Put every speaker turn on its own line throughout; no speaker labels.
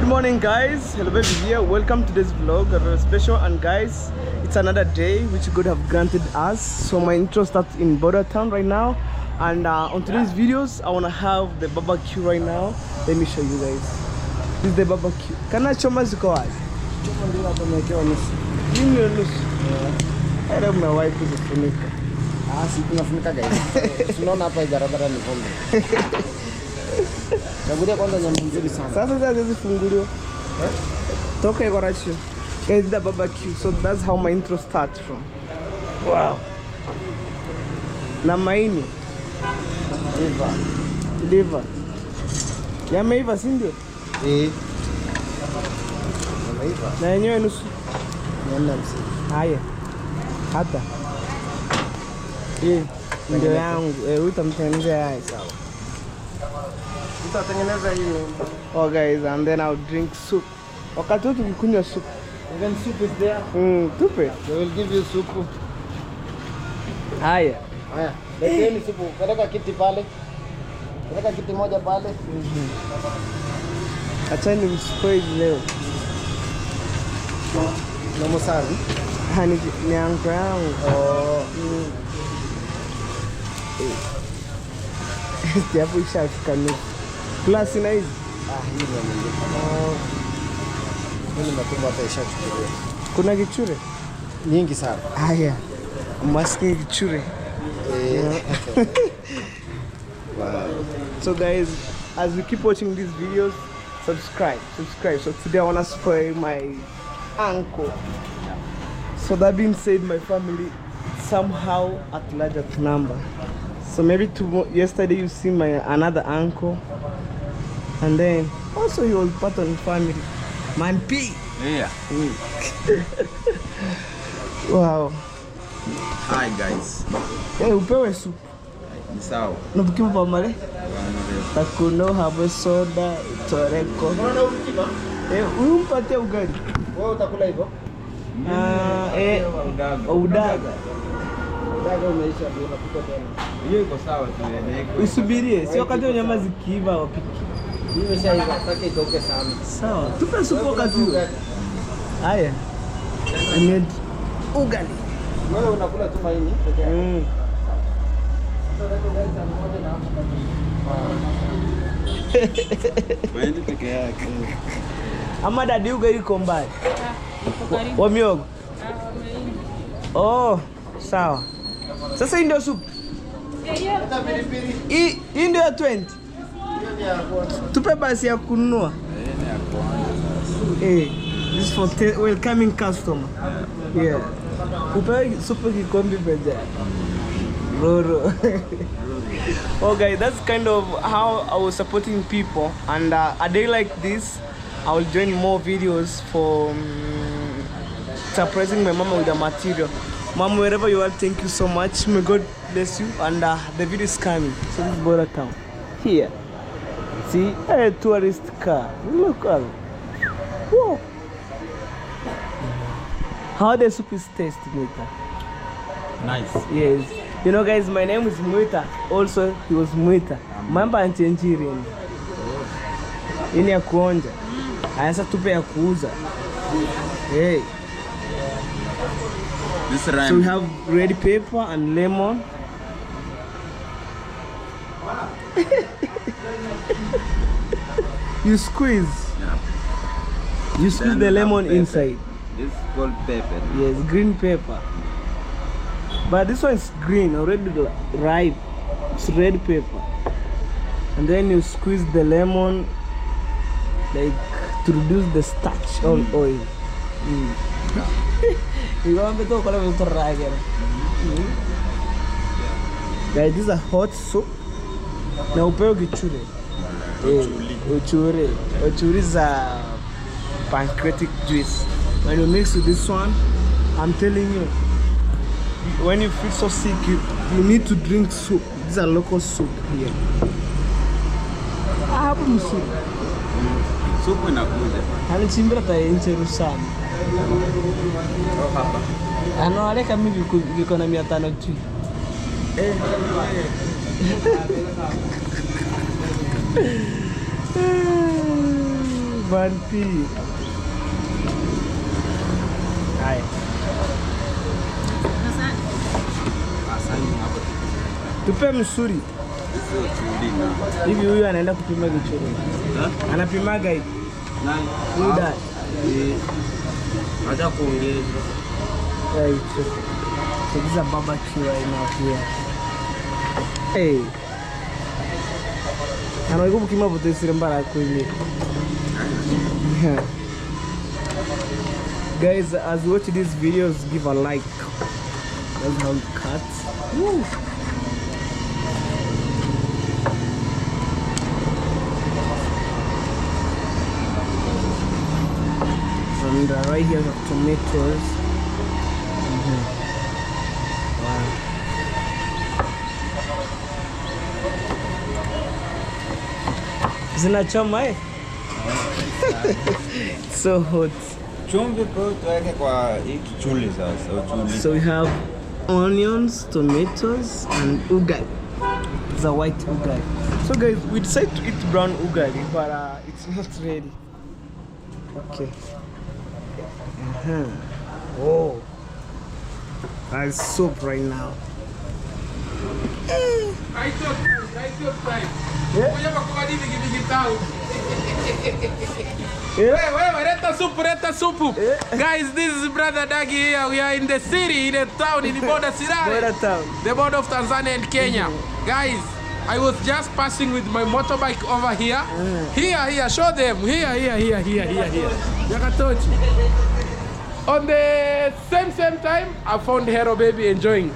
Good morning, guys. Hello baby here. Welcome to this vlog, a very special. And guys, it's another day which God have granted us. So my intro starts in Border Town right now. And on today's videos, I want to have the barbecue right now. Let me show you guys. This is the barbecue. Can I show my zikoaje? Choma ndio hapa nimewekewa nusu. Mimi ni nusu. Era my wife is funika.
Si tunafunika guys. Tunaona hapa barabara ni vumbi. Chagulia kwanza nyama nzuri sana.
Sasa hizi funguliwa. Toka iko rasho. Guys, the barbecue. So that's how my intro starts from. Wow. Na maini. Liver. Yameiva si ndio?
Yameiva.
Na yenyewe nusu.
Nyama
Haya. Hata. Ndio yangu. Utamtengenezea haya sawa.
Tutatengeneza hiyo.
Oh guys, and then I'll drink soup. Wakati wote tukikunywa soup.
Even soup is there.
Tupe.
They will give you soup.
Haya.
Leteni soup. Peleka kiti pale. Peleka kiti moja pale.
Acha ni mspoil leo.
Na mosari.
Ni yangu. Hapo ishafika nusu. Plus na hizi.
Hii ndio nyingine. Mimi natumba hata ishachukuliwa.
Kuna kichure
Nyingi sana.
Haya. Maski kichure.
Okay. Wow.
So guys, as we keep watching these videos, subscribe. So today I want to spoil my uncle. So that being said, my family somehow at larger number. So maybe yesterday you see my another uncle, and then also he was part of the family. Man P.
Yeah.
Wow.
Hi guys.
Hey, upewe soup.
Ni sawa.
Nabukimu pa male? Takuno, habe soda, toreko.
Unaona ukiba?
Umpatie ugali.
Wewe utakula hivyo?
Udaga.
Udaga umeisha ndio unapika tena.
Hiyo iko sawa tu yenyewe.
Usubirie, sio wakati nyama zikiiva wapiki.
Hiyo imeshaiva, nataka itoke sana.
Sawa, tupe supu wakati huo. Haya. I need ugali.
Wewe unakula tu maini peke yake.
Maini peke yake.
Ama dadi ugali iko mbali. Wa miogo. Oh, sawa. Sasa hii ndio supu. Hii ndio ya 20. Tupe basi ya kununua. This for welcoming customer. Yeah. Upe supu kikombe beja. Roro. Oh guys, that's kind of how I was supporting people, and a day like this I will join more videos for surprising my mama with the material. Mom, wherever you are, thank you so much. May God bless you. And the video is coming. So this is Border Town. Here. See? A tourist car. Look at it. Whoa. How the soup is tasting, Mwita?
Nice.
Yes. You know guys, my name is Mwita. Also, he was Mwita. Mamba anchenjiri. Ini ya kuonja. Ayasa tupe ya kuuza. Hey.
This rhyme.
So we have red pepper and lemon. You squeeze.
Yeah.
You squeeze
Then
the
we have
lemon
pepper.
inside.
This is called pepper.
Yes, green pepper. But this one is green, already ripe. It's red pepper. And then you squeeze the lemon, like to reduce the starch or oil. You want me to call it again? Guys, this is a hot soup. Now upewe kichure. Uchuri is a pancreatic juice. When you mix with this one, I'm telling you, when you feel so sick, you need to drink soup. This is a local soup here. I have a soup.
Supu inakuja.
Hanichimbira tayencheru sana.
Oh hapa.
Ano aleka mimi viko na 500 tu. Vanti. Haya. Tupe msuri. Hivi huyu anaenda kupima kichoro. Anapimaga hivi.
Nani?
Muda.
Acha kuongeza.
Right. So this is a barbecue right now here. Hey. Anaiko kupima voto isimbara kweli. Guys, as you watch these videos, give a like. That's how it cuts. Woo. And right here we have tomatoes. Wow. Zinachoma eh? It's so hot.
Chumvi bro, tuweke kwa hiki chuli sasa, uchuli.
So we have onions, tomatoes, and ugali. It's a white ugali. So guys, we decided to eat brown ugali, but it's not ready. Okay. Oh, that's soup right now.
I thought.
Yeah.
Reta soup. Guys, this is Brother Dagi here. We are in the city, in the town, in the border
Border town.
the border of Tanzania and Kenya. Guys, I was just passing with my motorbike over here. Here, show them. Here. Yakatochi. On the same time, I found Hero Baby enjoying.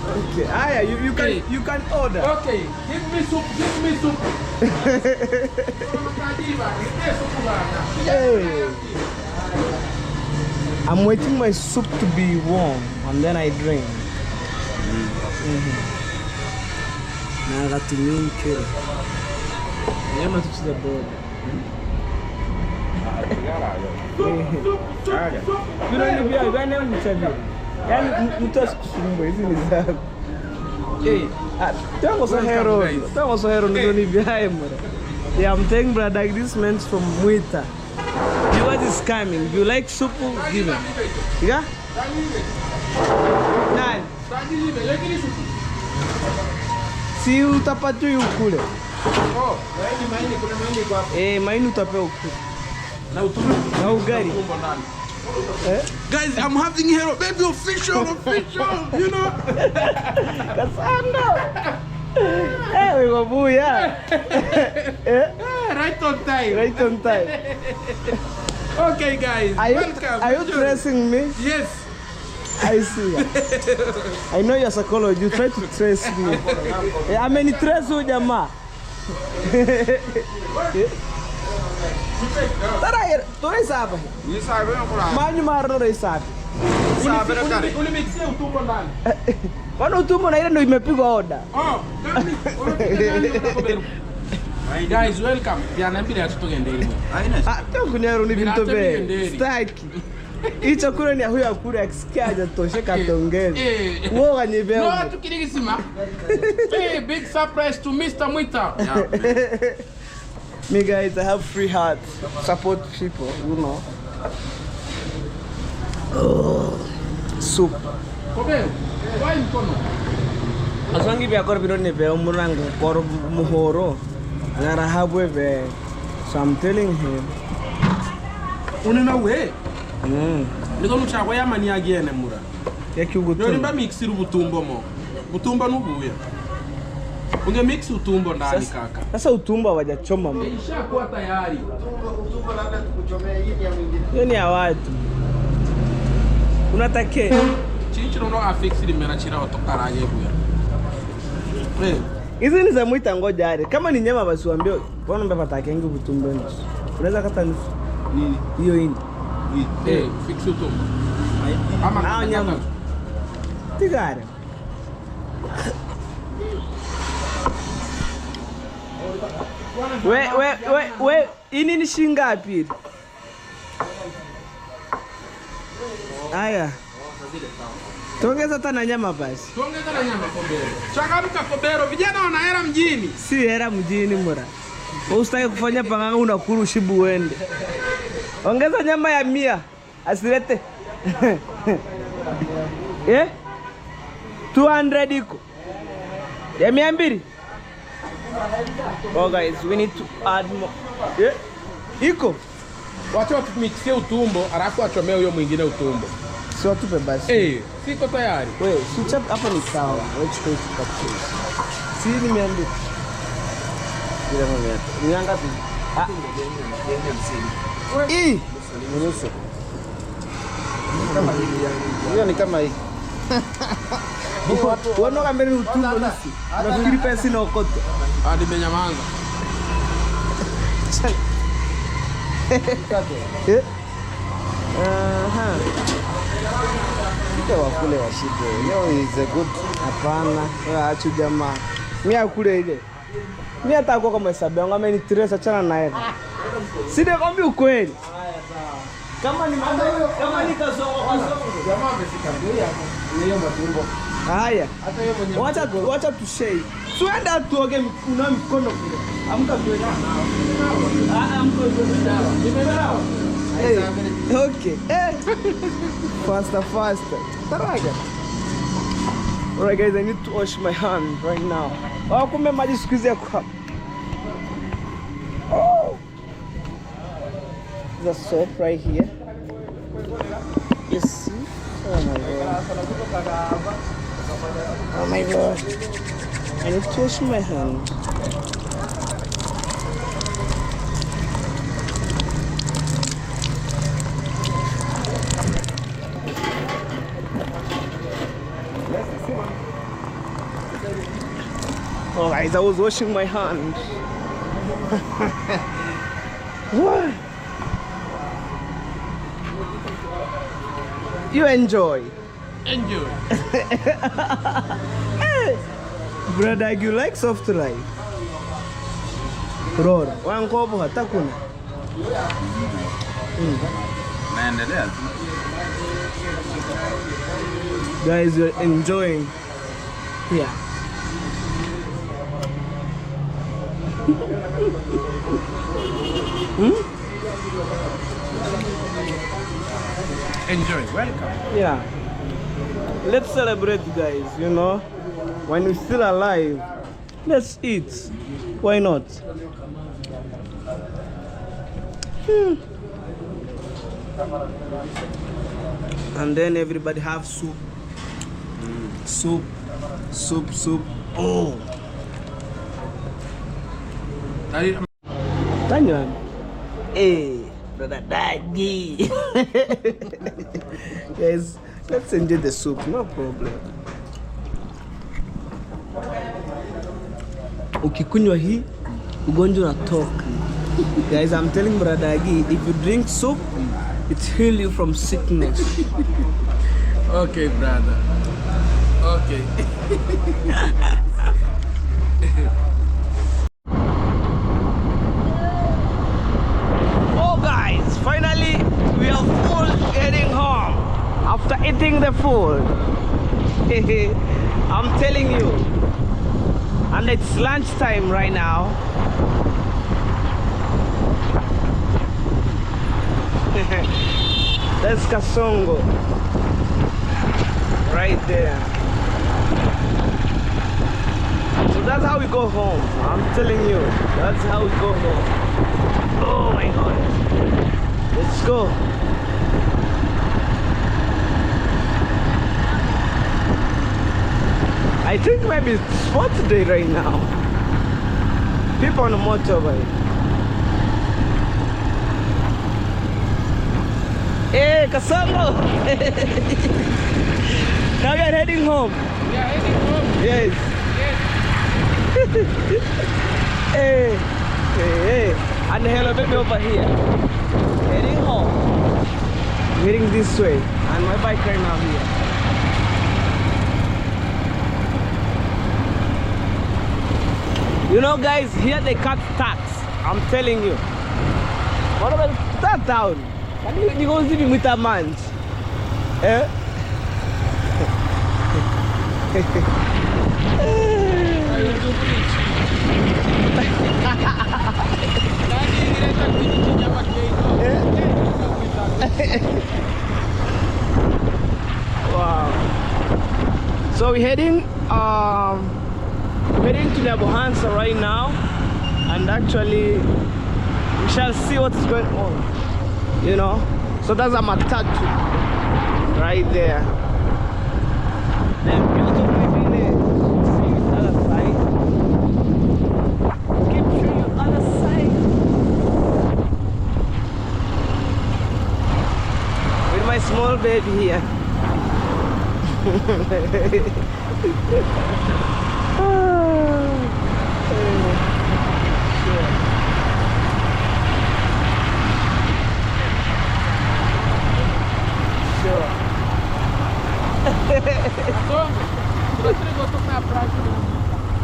Okay, Aya, you can order.
Okay, give me soup.
Hey. I'm waiting my soup to be warm and then I drink. Now I got to mean kill. I'm not to the board. Yeah, I'm telling brother, like this man's from Muita. You guys is coming. You like soup? Give him. Yeah? Nine. Si utapata ukule.
Oh, mahindi kuna mahindi kwa hapo.
Mahindi utapewa ukule.
Na utumbo.
Na ugali.
Guys, I'm having Hero Baby official, you know.
Kasando. We go booyah.
Right on time. Okay, guys, welcome.
Are you tracing me?
Yes.
I see. I know your psychology. You try to trace me. I mean, trace you, jamaa. Tara, tu sabe?
Ni sabe não por aí.
Manho marro não sabe.
Sabe na cara.
Ulimixia utumbo ndani.
Quando utumbo na ile ndio imepigwa order.
Guys, welcome. Yanambia tutoke ndani.
Tangu ni aruni binto be. Staki. Hii chakula ni ya huyo akura akisikia hajatosheka tongeze. Wewe ganyibe.
No, tukirigisima. Hey, big surprise to Mr. Mwita.
Me guys, I have free heart. Support people, you know. Soup.
Kobe, why mkono?
Aswangi bia kor bino nebe umurango kor muhoro. Ngara habwe be. So I'm telling him.
Unena we? Niko nuchakwa yamani agene mura.
Yaki ugutumbo.
Ndio nimba mixir ubutumbo mo. Utumbo nubuya. Unge mix utumbo ndani kaka.
Sasa utumbo hawajachoma mbo.
Ishakuwa tayari.
Utumbo labda tukuchomea hii ya mwingine.
Hiyo ni ya watu. Unatake.
Chinchiro no afixi limera chira otokarage buya.
Hizi ni za Mwita ngoja hadi. Kama ni nyama basi uambie, mbona mbona kengi utumbo ni. Unaweza kata nusu.
Nini?
Hiyo hii.
Fix utumbo. Ama
nyama. Tigare. We, ini ni shingapi? Aya. Tuongeza tena nyama basi.
Tuongeza na nyama Kobero. Changamka Kobero, vijana wanahera mjini.
Si hera mjini mura. Usitaki kufanya panganga unakuru shibu uende. Ongeza nyama ya 100. Asilete. 200 iko. Ya 200. Oh guys, we need to add more. Iko.
Wacha tumixie utumbo, alafu achomee huyo mwingine utumbo.
Sio tupe basi.
Siko tayari.
Wewe, switch up hapa ni sawa. Wewe chukua kitu. Si ni 200. Bila mimi. Ni ngapi? Nusu. Hiyo ni kama hii. Wana kamera utumbo nisi. Nafikiri pesa inaokota.
Hadi benyamanga.
Ita wakule washide. Leo is a good.
Hapana. Acha jamaa. Mimi akule ile. Mimi atakuwa kama hesabu yangu amenitresa chana na yeye. Side kwambi ukweli. Kama ni kasongo.
Jamaa amefika bei hapo. Hiyo matumbo.
Haya. Wacha tushei. Tuenda tuoge kuna mikono kule. Amka tuende. Amka tuende. Nimeelewa. Okay. Faster. Taraga. Alright guys, I need to wash my hand right now. Kumbe maji squeeze yako hapa. The soap right here. You see? Oh my god. I need to wash my hand. Oh guys, I was washing my hand. What? You enjoy. Hey, brother, you like soft life? Rora, wangobo hata kuna.
Naendelea.
Guys, you're enjoying. Yeah.
Enjoy, welcome.
Yeah. Let's celebrate, guys, you know. When we're still alive, let's eat. Why not? And then everybody have soup. Soup. Oh. Tanya. Hey, brother Daddy. Guys, let's enjoy the soup, no problem. Ukikunywa hii, ugonjwa unatoka. Guys, I'm telling brother Agi, if you drink soup, it heals you from sickness.
Okay, brother. Okay.
Oh guys, finally we are full heading home after eating the food. I'm telling you. And it's lunchtime right now. That's Kasongo. Right there. So that's how we go home. I'm telling you. That's how we go home. Oh my god. Let's go. I think maybe it's sports day right now. People on the motorbike. Hey, Kasongo! Now we are heading home.
We are heading home.
Yes. Hey. And hello baby over here. Heading home. Heading this way. And my bike right now here. You know guys, here they cut tax. I'm telling you. What about that town? Can you go see me with a man? Eh? we're heading to Nyabohansa right now, and actually we shall see what's going on, you know. So that's a matatu right there. And beautiful village. See the other side. Keep showing you other side. With my small baby here.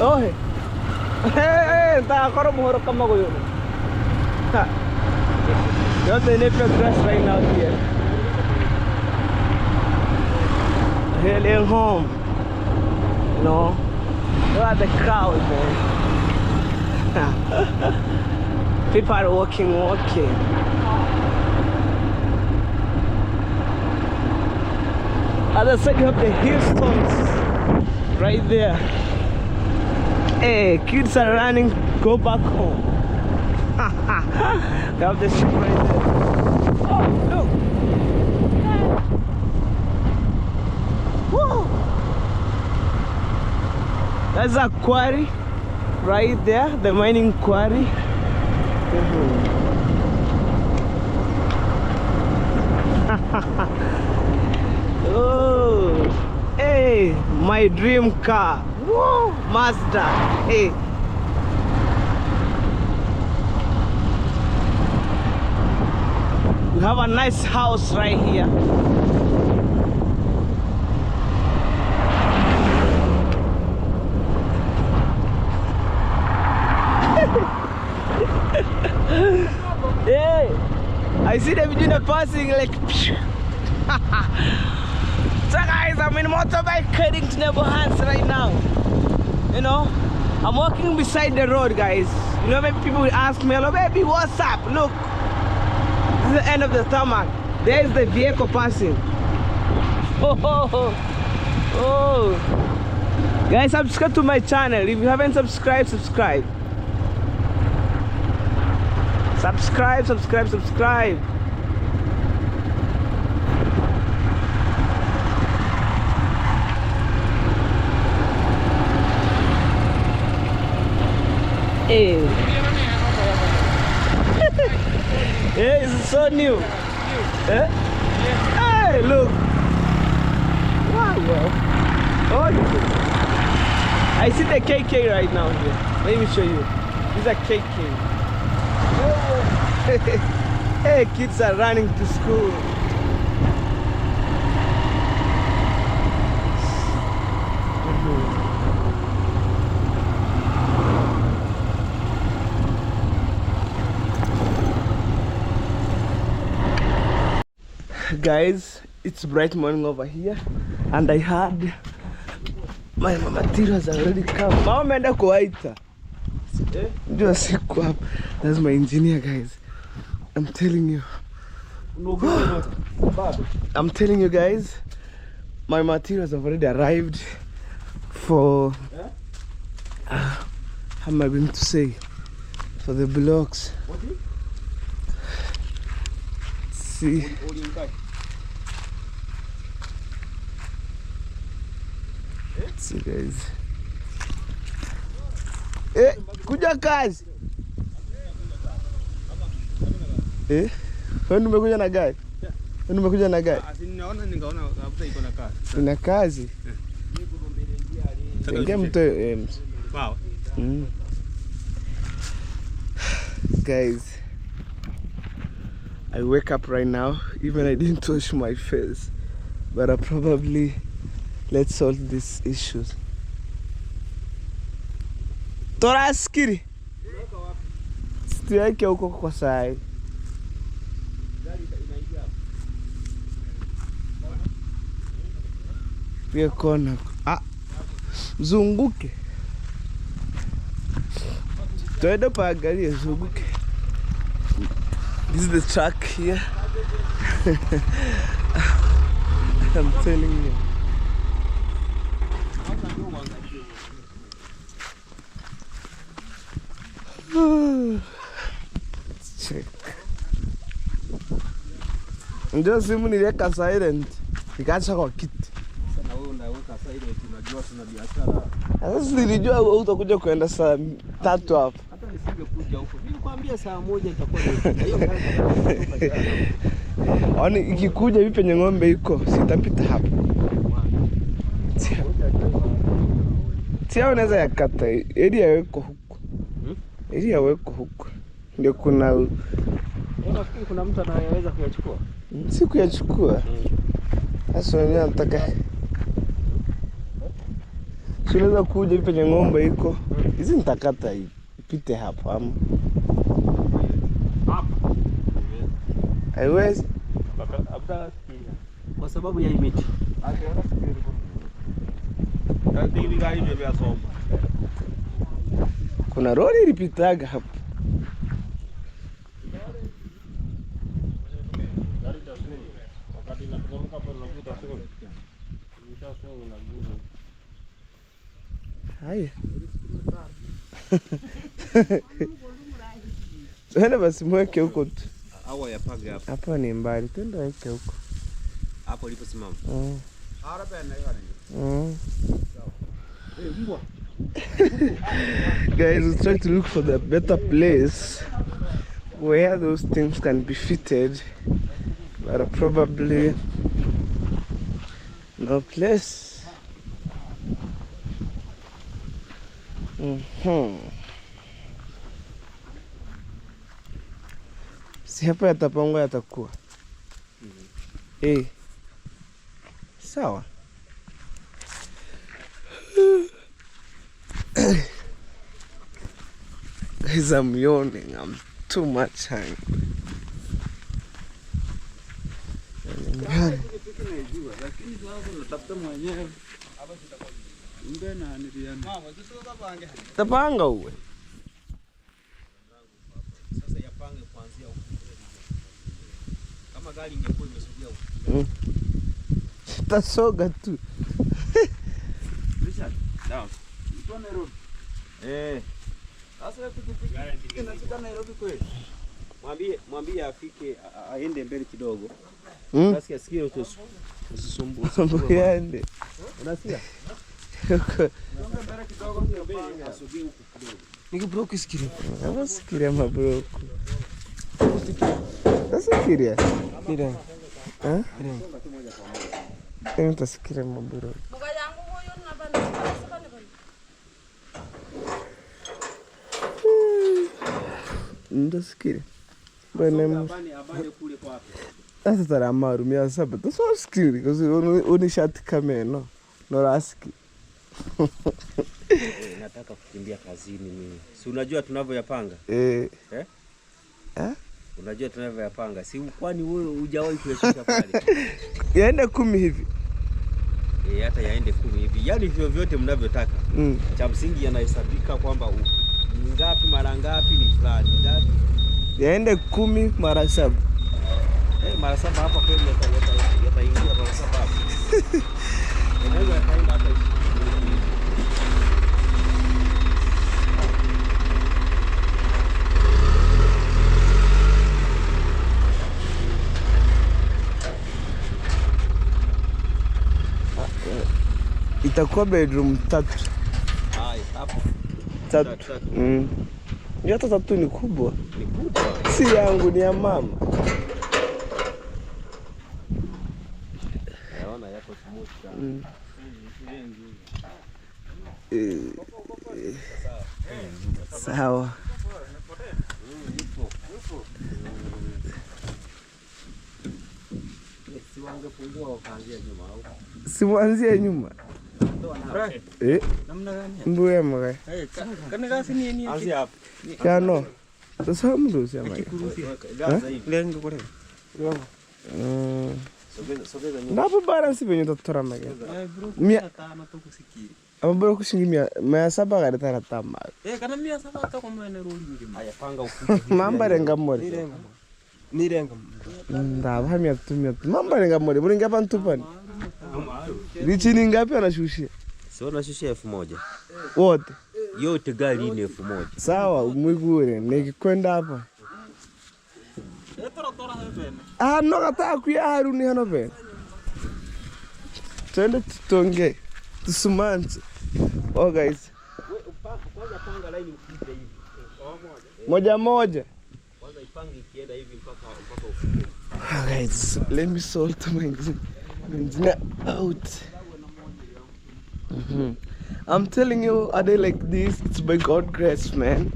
Oh, hey, tá agora morro com mago yun. Ha. You're the napier grass right now here. Heading home. You know, look at the crowd, man. People are walking. Other side you have the hailstones right there. Hey, kids are running, go back home. They have the ship right there. Oh, look. Whoa. That's a quarry right there, the mining quarry. Oh, hey, my dream car. Whoa, Mazda. Hey. We have a nice house right here. Hey, I see the video passing like. So guys, I'm in motorbike heading to Nyabohansa right now. You know, I'm walking beside the road, guys. You know, maybe people will ask me, hello baby, what's up? Look, this is the end of the tarmac. There's the vehicle passing. Oh. Guys, subscribe to my channel. If you haven't subscribed, subscribe. Subscribe. Hey. Yeah, it's so new. Eh? Hey, look. Wow. Oh, I see the KK right now here. Let me show you. This is a KK. Hey, kids are running to school. Guys, it's bright morning over here, and I heard my materials already come. Mama ameenda kuwaita. Ndio siku hapa. That's my engineer, guys. I'm telling you guys, my materials have already arrived for how am I going to say, for the blocks. See, see guys. Kuja kazi. Wewe umekuja na gari? Wewe umekuja na gari?
Ninaona hapo iko na kazi.
Ina kazi. Ingia mto.
Wow.
Guys, I wake up right now, even I didn't wash my face, but I probably let's solve these issues. Tora skiri. Stiweke huko kwa sai. Pia kona. Zunguke. Toenda pa gari zunguke. This is the truck here. I'm telling you. Check. Ndio simu niliweka silent. Nikaacha kwa kiti.
Sasa wewe unaweka silent, unajua tuna biashara.
Sasa nilijua utakuja kuenda saa 3 hapo.
Hata nisingekuja huko. Nilikwambia saa 1 nitakuwa nimefika. Hiyo gari.
Yaani ikikuja hivi penye ng'ombe iko, sitapita hapo. Tia unaweza yakata, ili yaweko huko. Ili yaweko huko. Ndio kuna
unafikiri kuna mtu anayeweza kuyachukua?
Si kuyachukua. Sasa wenyewe nataka unaweza kuja hivi penye ng'ombe iko. Hizi nitakata ipite hapo ama.
Hapa.
Haiwezi.
Kwa sababu ya hii miti.
Kuna lori ilipitaga hapo. Haya. Twende basi mweke huko tu.
Au yapage hapo.
Hapa ni mbali, twende weke huko.
Hapo uliposimama.
Guys, we try to look for the better place where those things can be fitted, but probably no place. Si hapa yatapangwa yatakuwa. Sawa. Guys, I'm yawning. I'm too much hungry. Tapanga uwe.
Sasa yapange kuanzia huko. Kama gari ingekuwa imesogea huko.
Tasoga tu.
Richard, down. Uko Nairobi. Sasa pikipiki inafika Nairobi kweli? Mwambie afike aende mbele kidogo. Basi asikie usisumbue.
Yaende.
Unasikia?
Nikibroke sikiria. Sikiria mabroke. Sikiria. Sikiria. Ini tasikiria mabroke. Ndo sikiria. Bwana
abane kule kwake.
Sasa taramaru mia saba. Toso sikiri kasi unishati kameno. Noraski.
Nataka kukimbia kazini mimi. Si unajua tunavyoyapanga? Unajua tunavyoyapanga. Si kwani wewe hujawahi kuyashika pale?
Yaende 10 hivi.
Hata yaende 10 hivi. Yaani hivyo vyote mnavyotaka. Cha msingi yanahesabika kwamba ngapi mara ngapi ni fulani. Ngapi?
Yaende 10 mara 7.
Mara 7 hapa kweli yataingia mara 7 hapa. Unaweza kaenda hata
itakuwa bedroom 3.
Hapo.
3. Yote 3 ni kubwa.
Ni kubwa.
Si yangu, ni ya mama.
Naona yako smooth.
Sawa. Simuanzie nyuma.
Namna gani?
Mbuya mga.
Kana gasi nini? Anzia hapo.
Kano. Sasa mdu sema.
Lengo kule.
Sogeza nyuma. Ndapo balance benye totora mage. Mia 5
tukusikiri.
Amabro kushingi 700 gari tara tama.
Kana 700 to mwene ruli ngima. Aya panga ufuke.
Mamba renga mori.
Nirenga.
Ndaba 200. Mamba renga mori. Buringa bantu pani. Lichi ni ngapi anashushia?
Sio nashushia 1000.
Wote.
yote gari ni 1000.
Sawa, mwigure nikikwenda hapa. No kata kuya Haruni hano pe. Twende tutonge. Tusumanze. Oh guys.
Kwanza panga line ukija hivi.
Moja moja.
Kwanza ipange ikienda hivi mpaka ufike.
Guys, let me sort my engine out. I'm telling you, a day like this, it's by God's grace, man.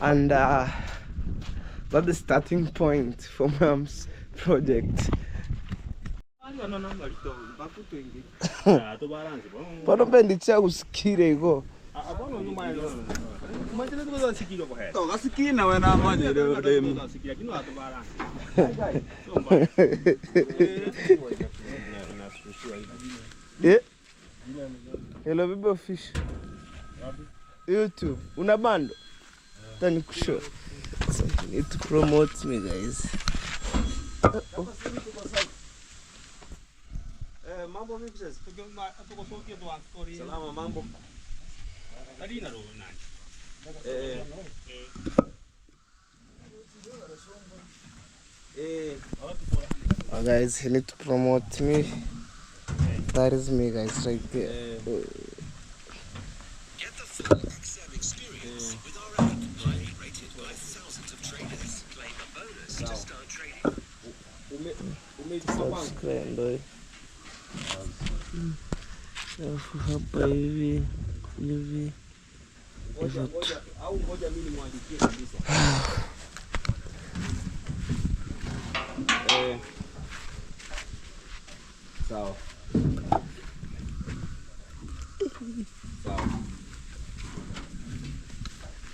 And that's the starting point for Mom's project. Pano pendi cha usikire iko. Hello Bibo Fish. YouTube. Una bando? Tani kusho. So you need to promote me, guys.
Mambo vipi sasa? Tuko sote tu story. Salama mambo. Nadina roho nani?
Oh, guys, you need to promote me. That is me, guys, right there.
Get the full XM experience with our app, highly rated by thousands of traders. Claim a bonus to start trading.
Subscribe, boy. Hapa hivi.
Au ngoja mimi nimwandikie kabisa. Sawa. Sawa.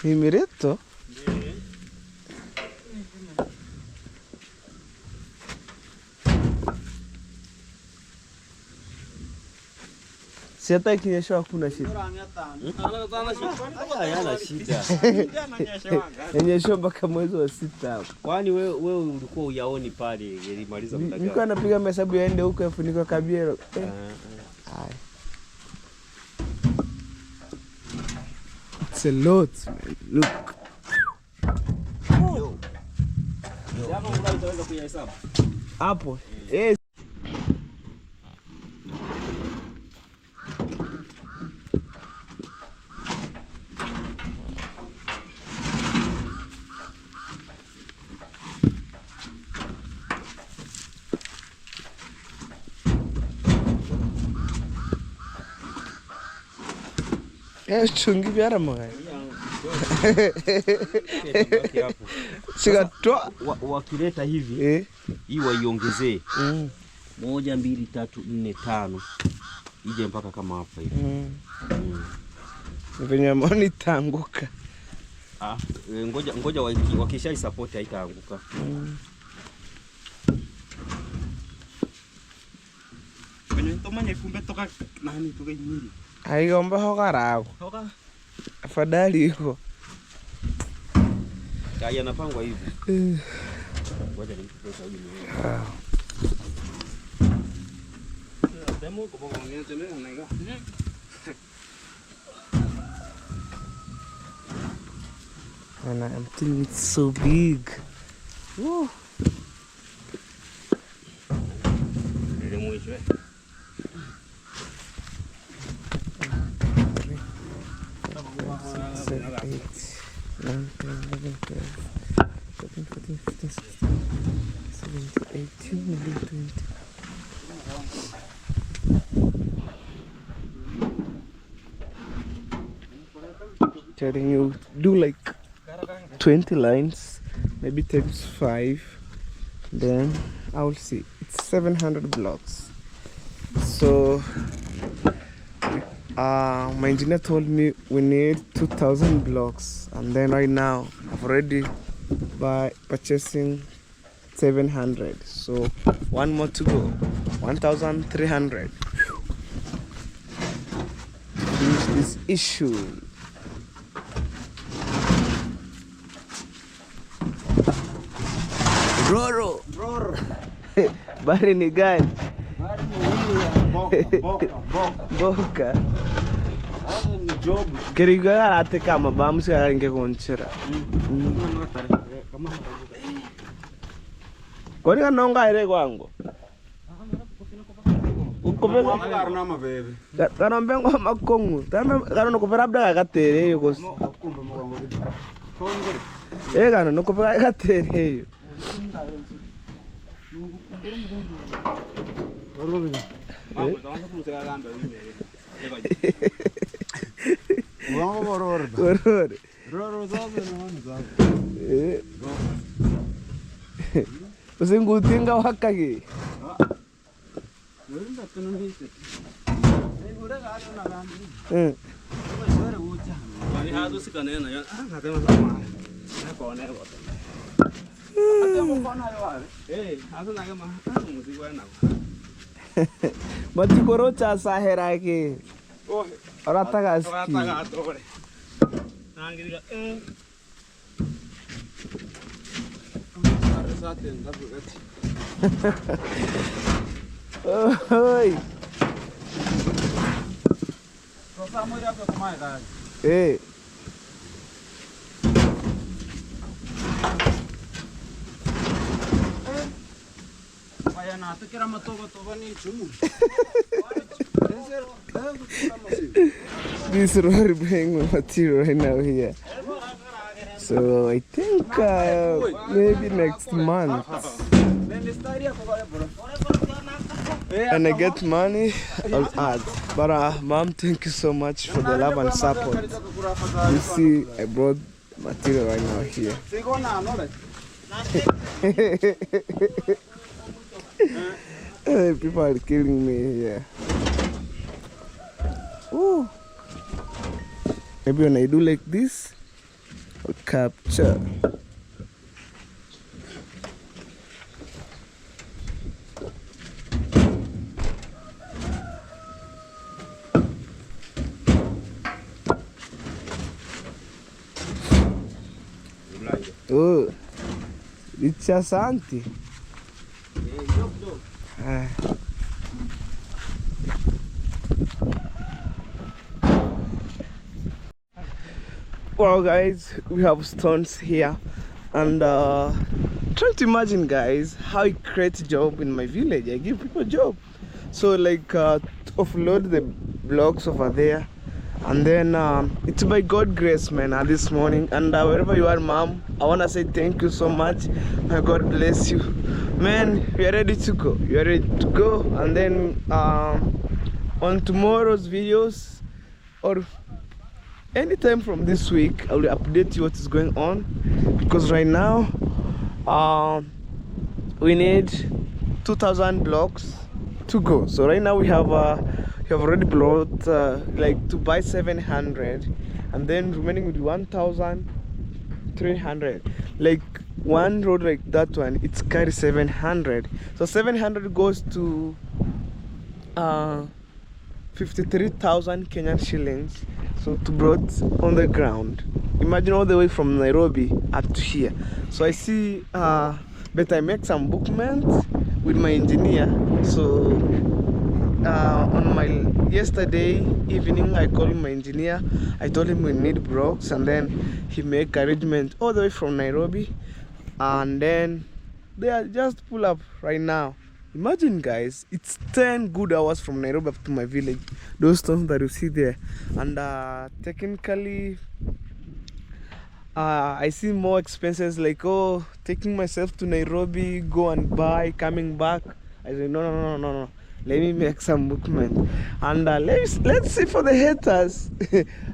Himireto? Si hata ikinyesha hakuna shida.
Hayana shida.
Inyesha mpaka mwezi wa 6.
Kwani wewe ulikuwa uyaoni pale ilimaliza muda gani?
Nilikuwa napiga mahesabu yaende huko yafuniko Kabiero. It's a lot, man. Look.
Jamaa unaweza kuyahesabu?
Hapo. Eh. Chungi biara mga. Sikatoa
wakileta hivi hii waiongezee 1 2 3 4 5 ije mpaka kama hapa hivi.
Venye mbona itaanguka.
Ngoja wakishai support haitaanguka. Kwenye tomanye kumbe toka nani toka nyingi.
Haigomba hokarago.
Hoka.
Afadhali iko.
Kaya napangwa hivi. Ngoja nimpe pesa hivi. Demo kwa bongo ngene tena unaiga.
And I'm telling you, it's so big. Woo.
Demo hicho.
7, 8, 9, 10, 11, 12, 13, 14, 15, 16, 17, 18, 19, 20. Telling you, do like 20 lines, maybe times 5. Then I will see. It's 700 blocks. So my engineer told me we need 2,000 blocks, and then right now I've already purchasing 700, so one more to go, 1,300 to finish this issue. Roro bari ni gani?
Boka.
Boka.
job.
Keriga ate kama bamsi karinge konchera. Kwani kanonga ire kwangu? Ukopeka
Karna mabebe.
kanombe ngo makongu. Tame kano kopera abda katere yo kos. Kano no kopera katere yo. Usingutinga wakaki. Matikoro cha sahera ke. Ora tagaski. Oi. Eh. This road bring my material right now here. So I think maybe next month. And I get money, I'll add. But mom, thank you so much for the love and support. You see, I brought material right now here. People are killing me here. Ooh. Maybe when I do like this, I'll capture. Oh, it's a Santi. Well, guys, we have stones here, and try to imagine, guys, how I create a job in my village. I give people a job, so like offload the blocks over there, and then it's by God grace, man. This morning, and wherever you are, mom, I wanna say thank you so much. May God bless you, man. We are ready to go. You are ready to go, and then on tomorrow's videos or anytime from this week, I will update you what is going on, because right now we need 2,000 blocks to go. So right now we have already brought like to buy 700, and then remaining with 1,300. Like one road like that one, it's carry 700. So 700 goes to 53,000 Kenyan shillings. So to brought on the ground. Imagine all the way from Nairobi up to here. So I see but I make some bookments with my engineer. So on my yesterday evening, I called my engineer. I told him we need blocks, and then he make arrangement all the way from Nairobi, and then they are just pull up right now. Imagine, guys, it's 10 good hours from Nairobi up to my village. Those stones that you see there, and technically I see more expenses, like taking myself to Nairobi, go and buy, coming back. I said no. Let me make some movement, and let's see for the haters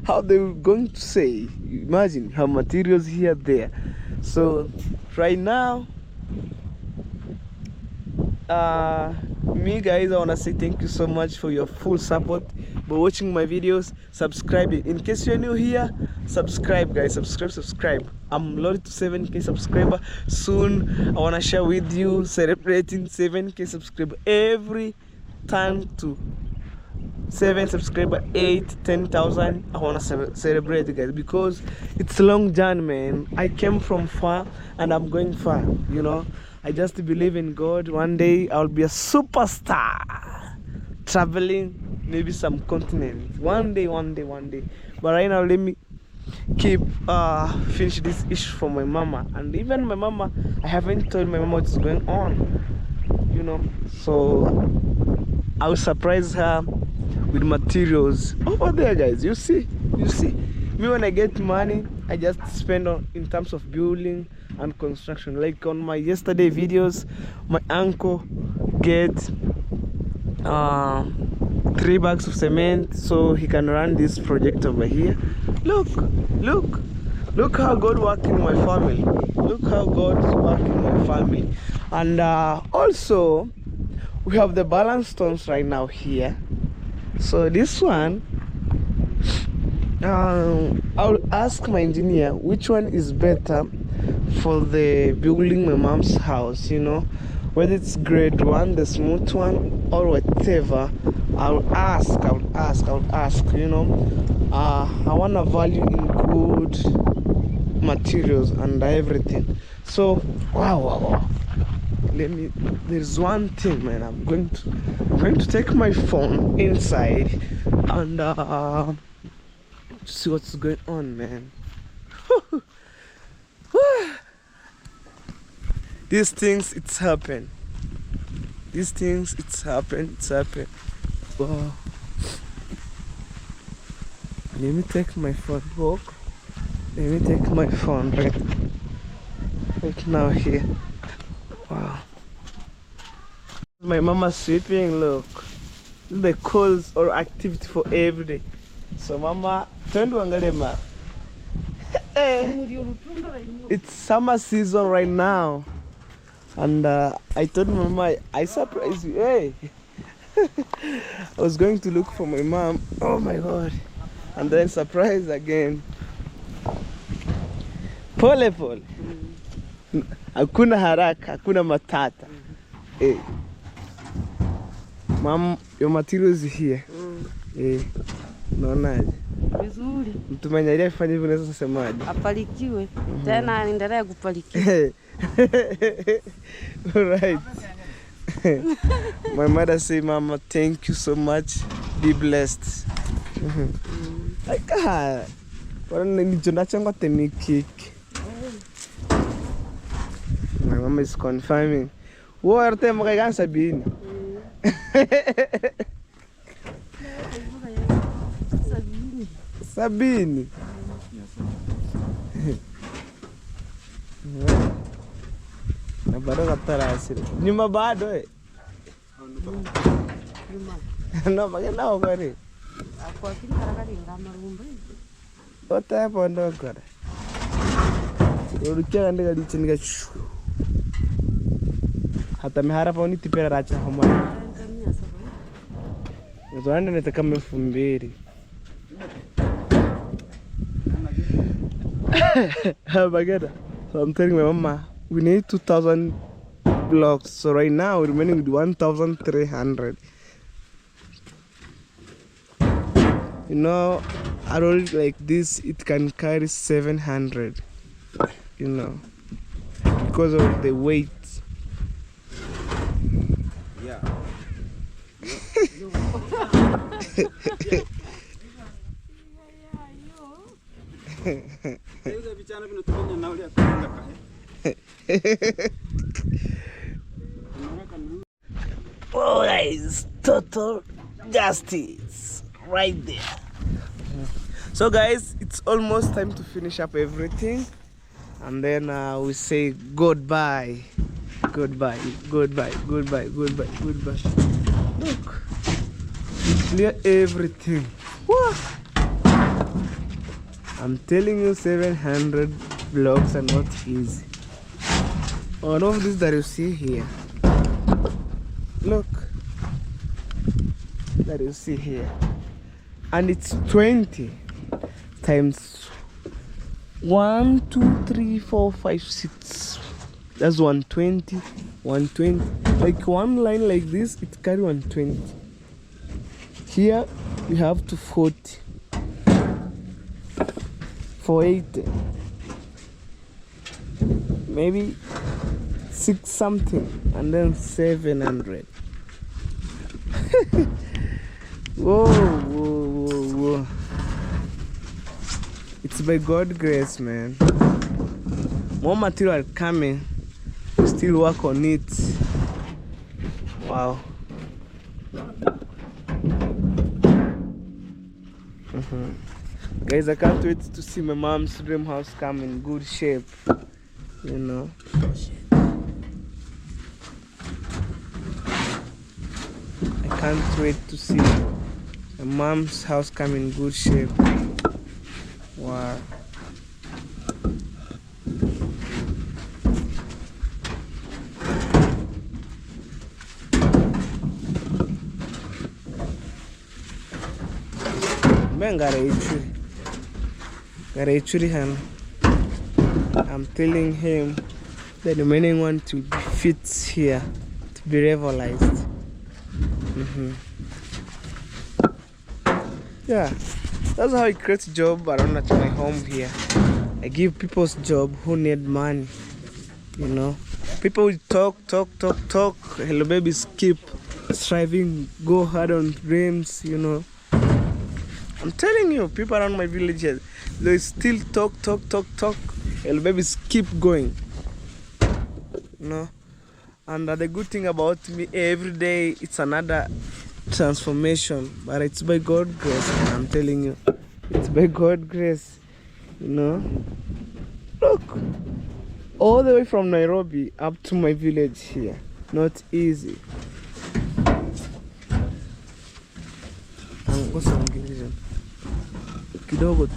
how they're going to say. Imagine how materials here there. So right now, me guys, I want to say thank you so much for your full support by watching my videos, subscribing. In case you're new here, subscribe, guys. Subscribe. I'm loaded to 7K subscriber soon. I want to share with you celebrating 7K subscriber every time to 7 subscriber, 8-10,000. I want to celebrate, guys, because it's a long journey, man. I came from far and I'm going far, you know. I just believe in God. One day I'll be a superstar, traveling maybe some continent. One day. But right now, let me keep finish this issue for my mama. And even my mama, I haven't told my mama what's going on, you know. So I'll surprise her with materials over there, guys. You see, me when I get money, I just spend on in terms of building and construction. Like on my yesterday videos, my uncle get 3 bags of cement so he can run this project over here. Look how God working in my family. Look how God's working in my family. And also we have the balance stones right now here. So this one, I'll ask my engineer which one is better for the building my mom's house, you know, whether it's grade 1, the smooth one, or whatever. I'll ask, you know. I want to value in good materials and everything. So wow. There's one thing, man. I'm going to take my phone inside and see what's going on, man. These things, it's happened. It's happened. Wow. Let me take my phone. Let me take my phone right now here. Wow. My mama sweeping, look. The calls or activity for every day. So mama, turn to Angalema. It's summer season right now. And I told mama, I surprised you. Hey. I was going to look for my mom. Oh my god. And then surprise again. Pole. Hakuna haraka, hakuna matata. Hey. Mom, your materials here. Eh. Naonaje?
Vizuri.
Mtu mwenye ile afanye hivyo unaweza kusemaje?
Apalikiwe. Tena aendelee kupalikiwa.
Alright. My mother say, Mama, thank you so much. Be blessed. Like, my mama is confirming. What are you going Sabine? Sabine. Na bado katarasi. Nyuma bado eh. No, maganda ho bari.
Kwa kini karakari ngama rumba.
Ota hapo ndo kora. Urukia ndega lichinika. Hata mehara pa unitipera racha homa. Nzoanda netaka 2000. Bagada. So I'm telling my mama we need 2,000 blocks. So right now we're remaining with 1,300. You know, a roll like this, it can carry 700. You know, because of the weight.
Yeah.
Oh, guys, total justice right there. So guys, it's almost time to finish up everything, and then we say goodbye. Look, we clear everything. Whoa. I'm telling you, 700 blocks are not easy. All of this that you see here, look, that you see here, and it's 20 times 1, 2, 3, 4, 5, 6. That's 120. Like one line like this, it carry 120. Here we have 240. 480. Maybe 6 something, and then 700. Whoa. It's by God's grace, man. More material coming. Still work on it. Wow. Guys, I can't wait to see my mom's dream house come in good shape. You know. I can't wait to see my mom's house come in good shape. Wow. Man, got a tree hand. I'm telling him that the remaining one to be fit here, to be revitalized. Yeah, that's how I create job around at my home here. I give people's job who need money. You know, people will talk. Hello, babies, keep striving, go hard on dreams. You know. I'm telling you, people around my villages, they still talk. Hello, babies, keep going. You know, and the good thing about me, every day it's another transformation, but it's by God's grace. I'm telling you, it's by God's grace. You know, look, all the way from Nairobi up to my village here, not easy. Kidogo tu.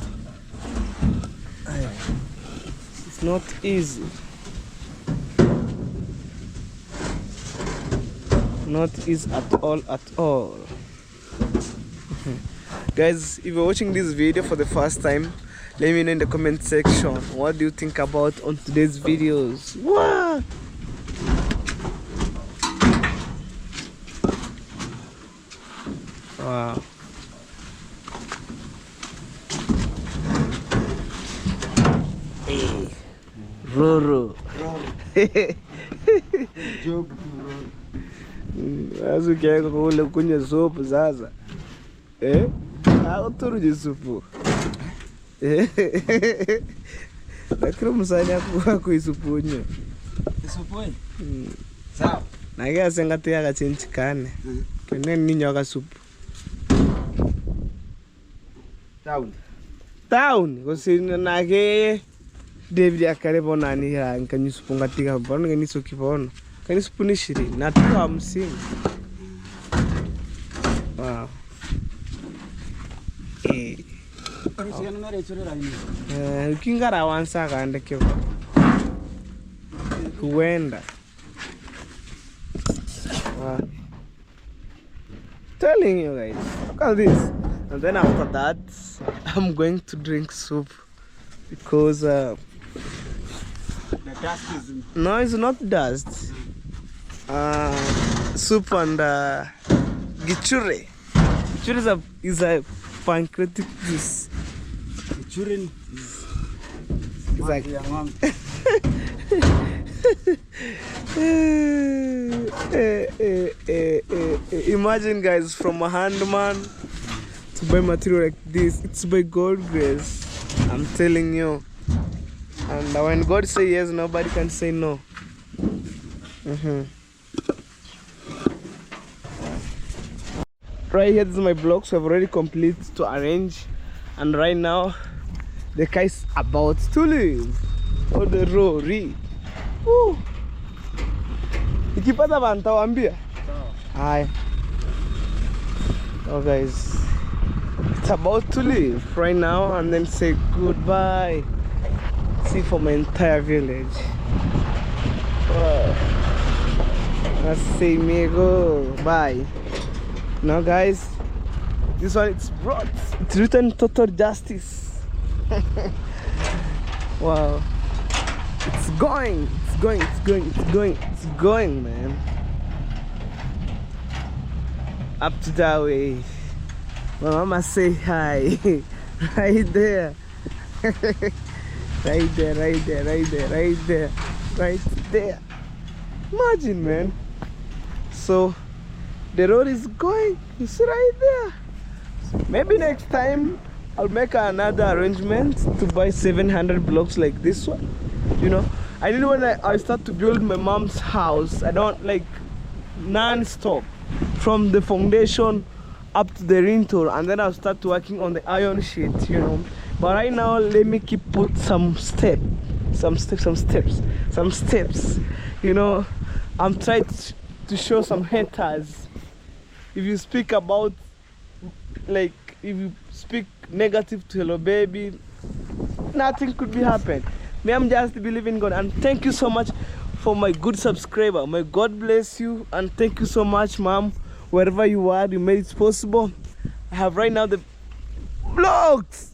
It's not easy. Not easy at all. Guys, if you're watching this video for the first time, let me know in the comment section what do you think about on today's videos. Wow. Wow. Hey. Roro. Azu kaya kule kunya sopu sasa. Autoru de supu. Lakini msanya kwa kuisupunyo.
Isupunyo? Sawa.
Na kaya sengati ya kachinchikane. Kene ninyo waka supu. Town. Kasi nage David akarebo nani ya nkanyisupunga tika bono kanisuki bono. Kanisupuni shiri. Natuwa hamsini. Wow. Ukingara wansa kaende kiva huenda. Telling you guys, look at this. And then after that I'm going to drink soup because
the dust is
no, it's not dust. Soup and gichure. Gichure is a pancreatic juice.
Gichure is
like imagine guys, from a handman to buy material like this, it's by God's grace. I'm telling you. And when God says yes, nobody can say no. Right here, this is my blocks. So I've already completed to arrange, and right now the car is about to leave. Oh, the Rory. Woo! Ikipata banta wambia. Hi. Oh guys, it's about to leave right now and then say goodbye. See for my entire village. Wow. Let's say amigo. Bye. Now guys, this one it's brought. It's written total justice. Wow. It's going, man. Up to that way. My mama say hi. Right there. Right there. Imagine, man. So the road is going. It's right there. Maybe next time I'll make another arrangement to buy 700 blocks like this one. You know, I need when I start to build my mom's house, I don't like non-stop from the foundation up to the rental, and then I'll start working on the iron sheet, you know. But right now, let me put some steps. You know, I'm trying to show some haters. If you speak about, like, if you speak negative to Hello Baby, nothing could be happen. Me, I'm just believing God. And thank you so much for my good subscriber. May God bless you, and thank you so much, mom. Wherever you are, you made it possible. I have right now the vlogs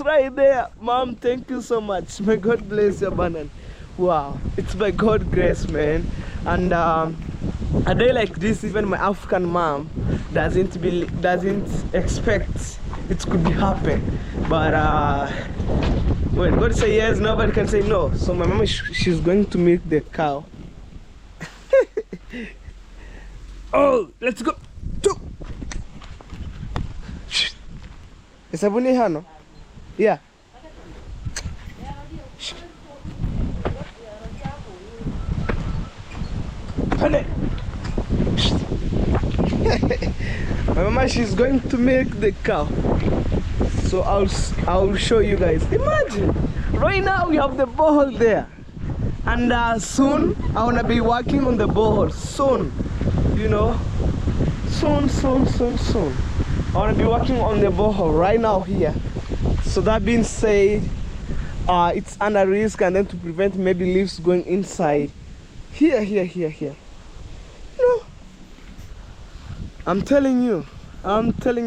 right there, mom. Thank you so much. May God bless you abundant. Wow, it's by God's grace, man. And a day like this, even my African mom doesn't expect it could be happen. But when God say yes, nobody can say no. So my mom, she's going to milk the cow. Oh, let's go. Sabuni hano? Yeah. My mama, she's going to milk the cow. So I'll show you guys. Imagine, right now we have the borehole there, and soon I wanna be working on the borehole. Soon, you know, soon. I wanna be working on the borehole right now here. So that being said, it's under risk, and then to prevent maybe leaves going inside. Here. No, I'm telling you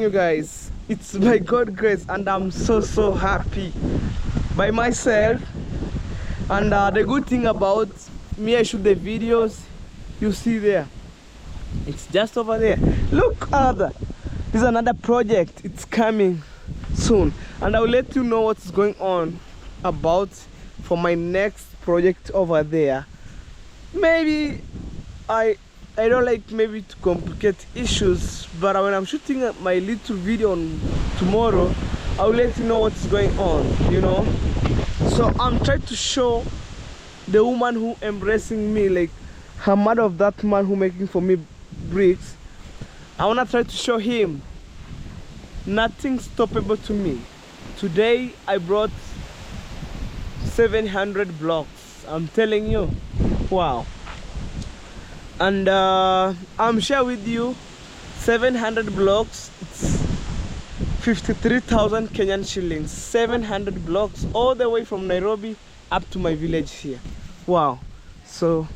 guys, it's by God's grace, and I'm so happy by myself. And the good thing about me, I shoot the videos you see there. It's just over there. Look, this is another project. It's coming soon, and I'll let you know what's going on about for my next project over there. Maybe I don't like maybe to complicate issues, but when I'm shooting my little video on tomorrow, I'll let you know what's going on, you know. So I'm trying to show the woman who embracing me, like her mother of that man who making for me bricks. I wanna try to show him nothing stoppable to me. Today I brought 700 blocks. I'm telling you, wow. And I'm share with you 700 blocks. It's 53,000 Kenyan shillings. 700 blocks all the way from Nairobi up to my village here. Wow. So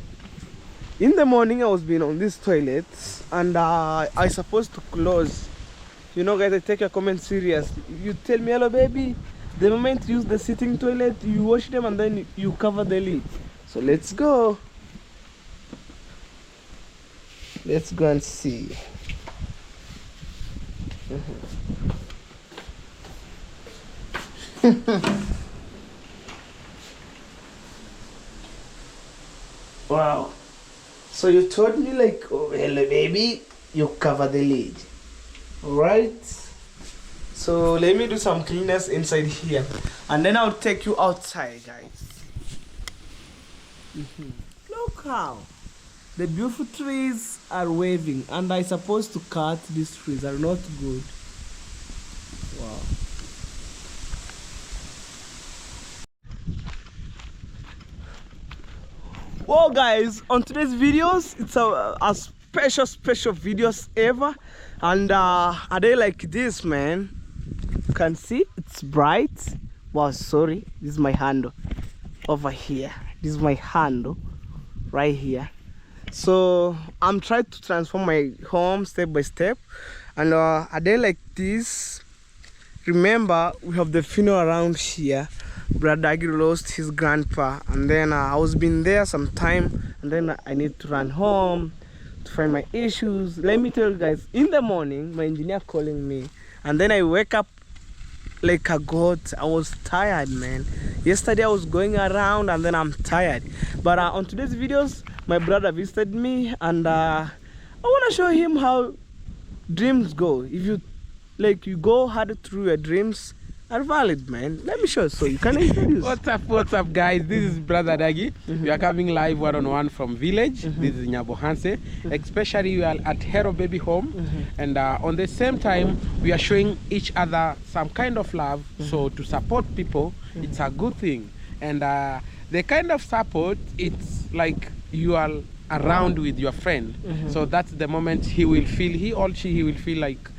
in the morning I was being on this toilet, and I supposed to close. You know guys, I take your comments seriously. You tell me, hello baby, the moment you use the sitting toilet, you wash them and then you cover the lid. So let's go. Let's go and see. Wow. So you told me like, oh, hello baby, you cover the lid. Alright. So let me do some cleaners inside here, and then I'll take you outside, guys. Look how the beautiful trees are waving, and I supposed to cut these trees are not good. Wow. Well guys, on today's videos, it's a special videos ever, and a day like this, man, you can see it's bright. Wow, sorry, this is my handle over here. This is my handle right here. So I'm trying to transform my home step by step, and a day like this, remember we have the funeral around here. Brother Agri lost his grandpa, and then I was been there some time, and then I need to run home to find my issues. Let me tell you guys, in the morning my engineer calling me, and then I wake up like a goat. I was tired, man. Yesterday I was going around, and then I'm tired. But on today's videos, my brother visited me, and I want to show him how dreams go. If you like you go hard through your dreams are valid, man. Let me show you. So you can introduce.
What's up, guys? This is Brother Dagi. We are coming live one-on-one from village. This is Nyabohanse. Especially we are at Hero Baby Home. And on the same time, we are showing each other some kind of love. So to support people, it's a good thing. And the kind of support, it's like you are around with your friend. So that's the moment he or she will feel like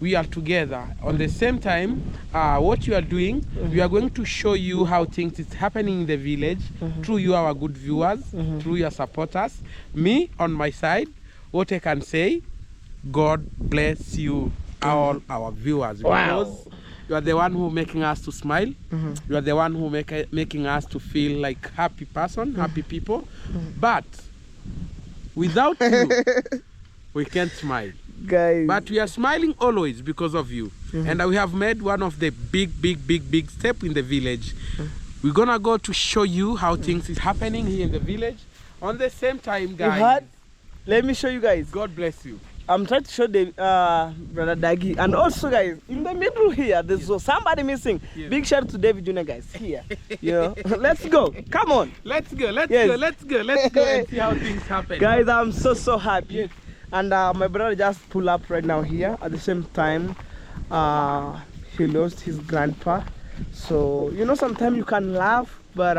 we are together. On the same time, what you are doing, we are going to show you how things is happening in the village through you, our good viewers, through your supporters. Me, on my side, what I can say, God bless you, all our viewers. Because you are the one who making us to smile. You are the one who making us to feel like happy person, happy people. But without you, we can't smile.
Guys.
But we are smiling always because of you. And we have made one of the big step in the village. We're gonna go to show you how things is happening here in the village. On the same time, guys,
let me show you guys.
God bless you.
I'm trying to show the Brother Dagi, and also guys, in the middle here, there's somebody missing. Big shout out to David Junior, guys. Here, you know. Let's go. Come on.
Let's go and see how things happen.
Guys, I'm so happy. And my brother just pulled up right now here. At the same time, he lost his grandpa. So, you know, sometimes you can laugh, but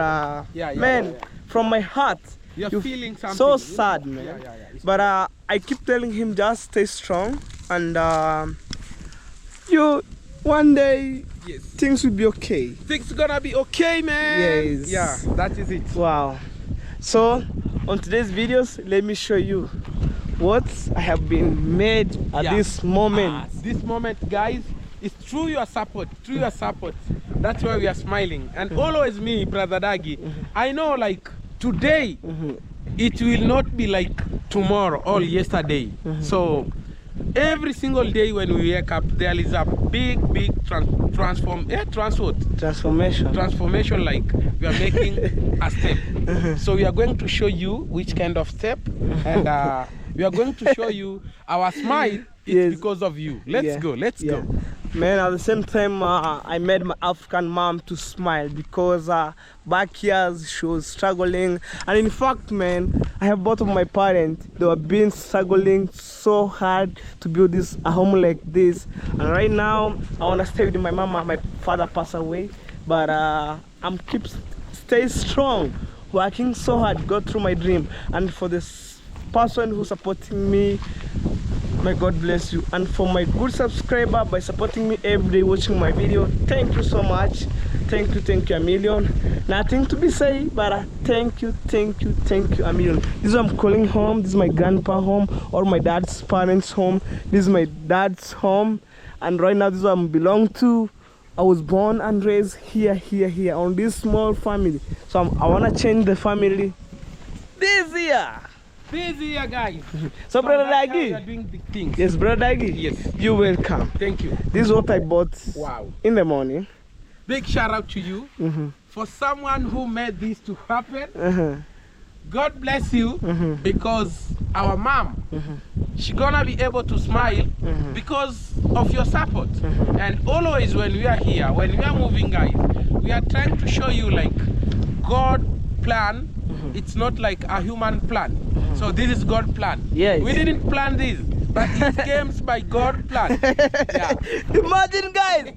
man, from my heart,
you're feeling something.
So sad, man. But I keep telling him just stay strong. And you, one day, things will be okay.
Things gonna be okay, man.
Yes.
Yeah, that is it.
Wow. So, on today's videos, let me show you what I have been made at this moment.
This moment, guys, is through your support. That's why we are smiling. And always me, Brother Dagi, I know like today, it will not be like tomorrow or yesterday. So every single day when we wake up, there is a big transformation, like we are making a step. So we are going to show you which kind of step, and we are going to show you our smile is because of you. Let's go.
Man, at the same time, I made my African mom to smile because back here she was struggling. And in fact, man, I have both of my parents. They were been struggling so hard to build a home like this. And right now, I want to stay with my mama. My father passed away. But I'm stay strong, working so hard, go through my dream. And for this person who's supporting me, may God bless you. And for my good subscriber, by supporting me every day, watching my video, thank you so much. Thank you a million. Nothing to be said, but thank you a million. This is what I'm calling home. This is my grandpa home, or my dad's parents home. This is my dad's home, and right now this is what I belong to. I was born and raised here on this small family. So I want to change the family this year.
Guys.
So Brother Dagi,
we are doing big things.
Yes, Brother Dagi.
Yes.
You're welcome.
Thank you.
This is what I bought in the morning.
Big shout out to you for someone who made this to happen. God bless you, because our mom, she gonna be able to smile because of your support. And always when we are here, when we are moving, guys, we are trying to show you like God plan. It's not like a human plan. So this is God plan.
Yes.
We didn't plan this, but it came by God plan.
Imagine, guys.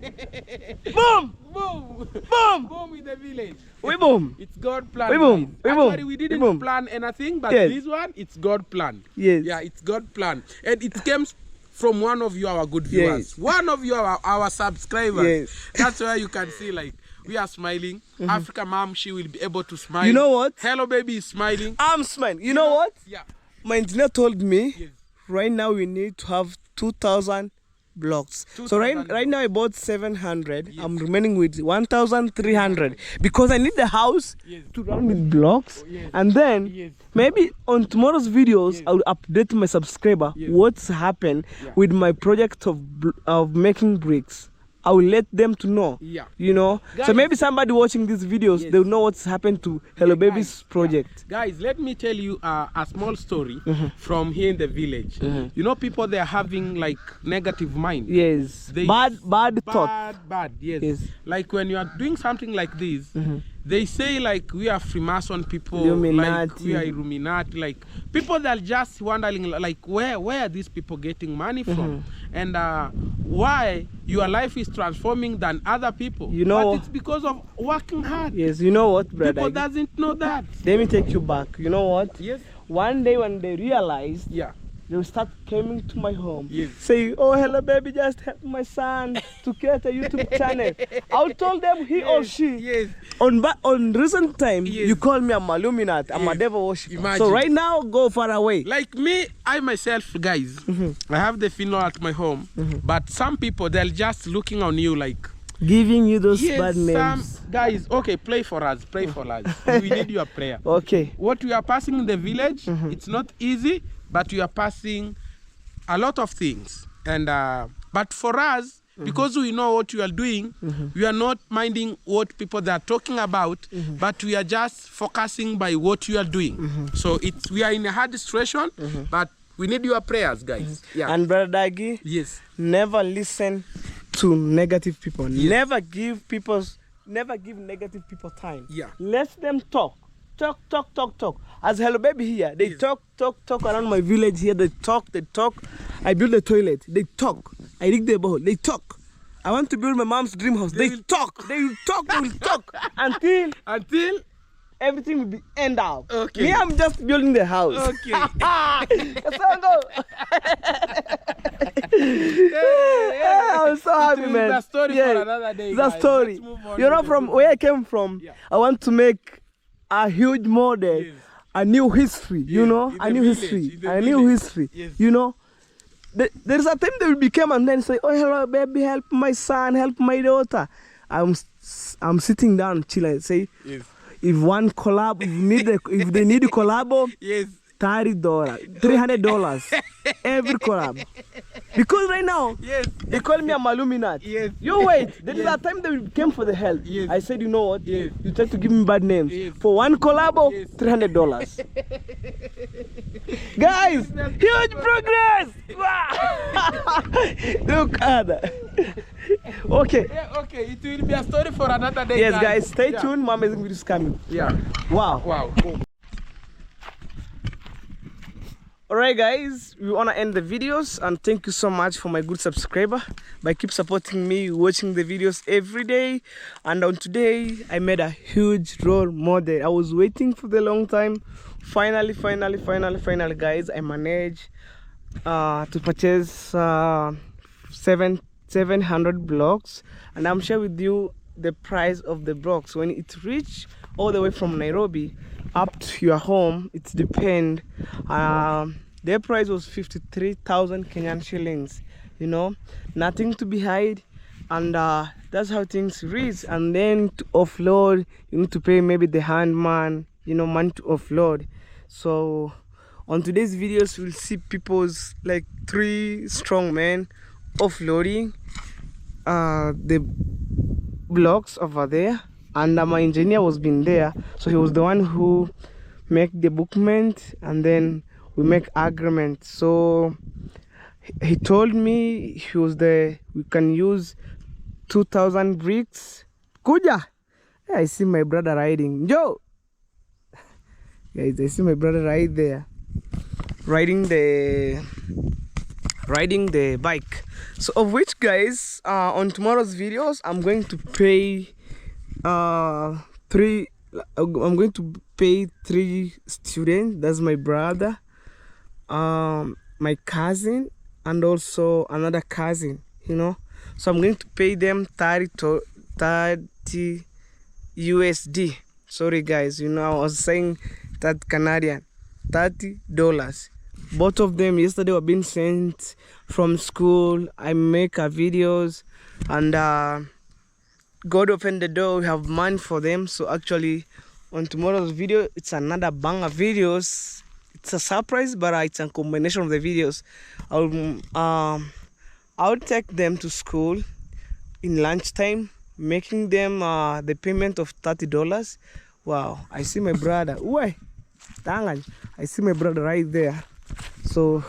Boom.
Boom in the village.
We boom.
It's God plan.
We boom.
Actually, we didn't plan anything, but this one, it's God plan.
Yes.
Yeah, it's God plan. And it came from one of you, our good viewers. One of you, our subscribers.
Yes.
That's why you can see like, we are smiling. Africa mom, she will be able to smile.
You know what?
Hello baby is smiling.
I'm smiling. You know what?
Yeah.
My engineer told me right now we need to have 2,000 blocks. So right now I bought 700. I'm remaining with 1,300 because I need the house to run with blocks. And then maybe on tomorrow's videos I'll update my subscriber what's happened with my project of making bricks. I will let them to know.
Yeah.
You know. So
Guys.
maybe somebody watching these videos,
Yes.
they'll know what's happened to Hello
Yeah,
Baby's
guys,
project.
yeah. Guys, let me tell you a small story from here in the village. You know, people, they are having like negative mind.
Yes.
They-
Bad thought.
Bad, yes.
Yes.
Like when you are doing something like this, they say like we are Freemason people,
Illuminati.
like we are Illuminati, like people that are just wondering like where are these people getting money from, and why your life is transforming than other people.
You know-
but it's because of working hard.
Yes, you know what, brother?
People doesn't know that.
Let me take you back. You know what?
Yes.
One day when they realized,
Yeah.
they will start coming to my home,
Yes.
say, "Oh, Hello Baby, just help my son to create a YouTube channel." I told them he or she.
Yes.
On recent time,
Yes.
you call me a Illuminati, I'm a
Yes.
devil worshiper.
Imagine.
So right now, go far away.
Like me, I myself, guys, I have the funeral at my home, but some people, they're just looking on you like,
Giving you those
yes,
bad
some
names.
guys, okay, pray for us, pray for us. We need your prayer.
Okay.
What we are passing in the village, it's not easy, but we are passing a lot of things. And but for us, because we know what we are doing, we are not minding what people they are talking about, but we are just focusing by what we are doing. So we are in a hard situation, but we need your prayers, guys. Yeah.
And Brother Dagi,
Yes.
never listen to negative people.
Yes.
Never give negative people time.
Yeah.
Let them talk. Talk. As Hello Baby here, they
Yes.
talk around my village here. They talk. I build a toilet. They talk. I dig the bowl. They talk. I want to build my mom's dream house. They
will
talk. They will talk until
Until
everything will be end up.
Okay.
Me, I'm just building the house.
okay.
Kasongo. I'm so happy,
It will
man.
be a story for another day,
It's a
guys.
story.
Let's move on
You know,
with the
from
video.
where I came from,
Yeah.
I want to make a huge model,
Yes.
a new history. You
Yes,
know,
in
a
the
new
village,
history,
in the
a new
village.
history.
Yes.
You know, there's a time they will become and then say, "Oh, Hello Baby, help my son, help my daughter." I'm sitting down, chilling, and say,
Yes.
if one collab, if they need a collabo,
Yes.
$30, $300 every collab. Because right now,
Yes.
they call me a Illuminati.
Yes.
You wait. There is
Yes.
a time they came for the help.
Yes.
I said, you know what?
Yes.
You try to give me bad names.
Yes.
For one collabo,
Yes.
$300. Guys, huge progress! Wow. Look at that. Okay.
Yeah, okay, it will be a story for another day.
Yes, guys, stay
Yeah.
tuned. My amazing video is coming.
Yeah.
Wow.
Wow.
Alright guys, we want to end the videos and thank you so much for my good subscriber by keep supporting me, watching the videos every day. And on today I made a huge role model. I was waiting for the long time. Finally guys, I managed to purchase 700 blocks, and I'm sharing with you the price of the blocks when it reach all the way from Nairobi up to your home. It depends. Their price was 53,000 Kenyan shillings. You know, nothing to be hide, and that's how things reach. And then to offload, you need to pay maybe the handman, you know, money to offload. So on today's videos, we'll see people's like 3 strong men offloading the blocks over there, and my engineer was been there, so he was the one who make the bookment, and then we make agreement. So he told me we can use 2,000 bricks. Kuja, I see my brother riding. Joe, guys, I see my brother right there riding the bike. So of which, guys, on tomorrow's videos I'm going to pay three students. That's my brother, my cousin, and also another cousin, you know. So I'm going to pay them 30 USD. Sorry guys, you know, I was saying that Canadian, $30. Both of them yesterday were being sent from school. I make videos, and God opened the door. We have money for them. So actually on tomorrow's video, it's another banger videos. It's a surprise, but it's a combination of the videos. I'll take them to school in lunchtime, making them the payment of $30. Wow, I see my brother. Uwe, tangan. I see my brother right there. So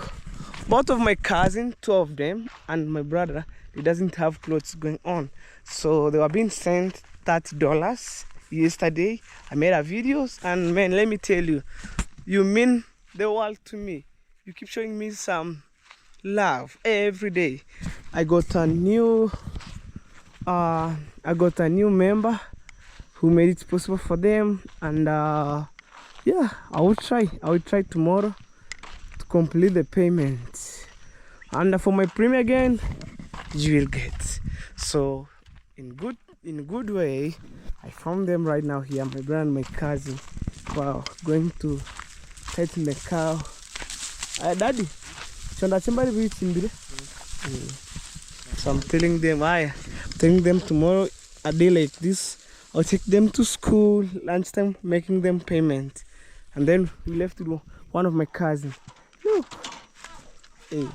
both of my cousins, 2 of them, and my brother, he doesn't have clothes going on. So they were being sent $30 yesterday. I made a videos, and man, let me tell you, you mean the world to me. You keep showing me some love every day. I got a new member who made it possible for them, and yeah, I will try tomorrow to complete the payment, and for my premium again you will get. So in good way, I found them right now here, my brother and my cousin. Wow, going to tighten the cow. Daddy, chonda chambari bichimbire. So I'm telling them tomorrow, a day like this, I'll take them to school, lunchtime, making them payment. And then we left with one of my cousins. Look. Hey.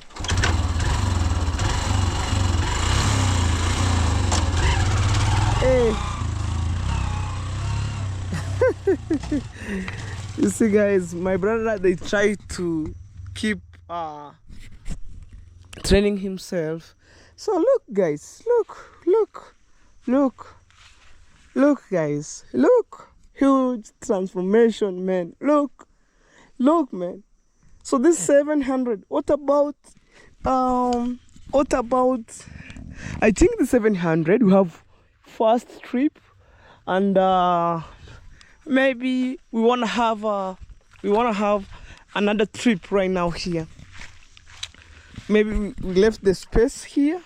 Hey. You see, guys, my brother, they try to keep training himself. So look, guys, look, guys, look, huge transformation, man. Look, man. So this 700, what about I think the 700 we have first trip, and maybe we want to have another trip right now here. Maybe we left the space here.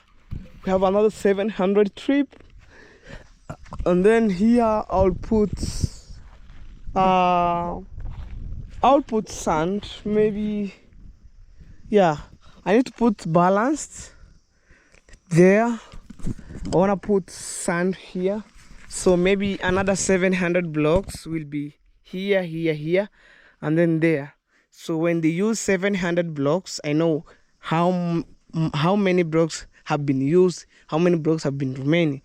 We have another 700 trip, and then here I'll put sand. Maybe, yeah, I need to put balanced there. I wanna put sand here, so maybe another 700 blocks will be here, and then there. So when they use 700 blocks, I know how many blocks have been used, how many blocks have been remaining.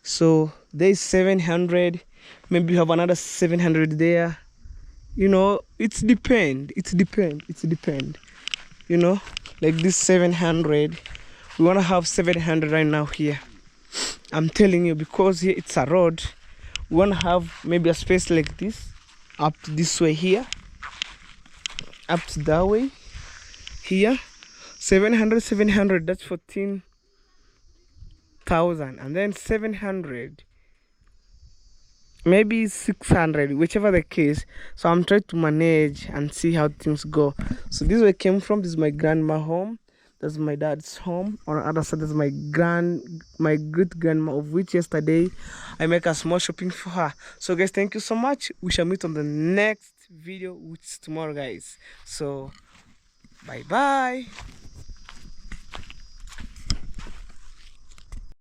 So there's 700, maybe you have another 700 there. You know, it's depend. You know, like this 700, we want to have 700 right now here. I'm telling you, because here it's a road, we want to have maybe a space like this, up this way here, up to that way here. 700, that's 14,000, and then 700, maybe 600, whichever the case. So I'm trying to manage and see how things go. So this is where I came from. This is my grandma home. That's my dad's home. On the other side, that's my great grandma, of which yesterday I make a small shopping for her. So guys, thank you so much. We shall meet on the next video, which is tomorrow, guys. So bye bye.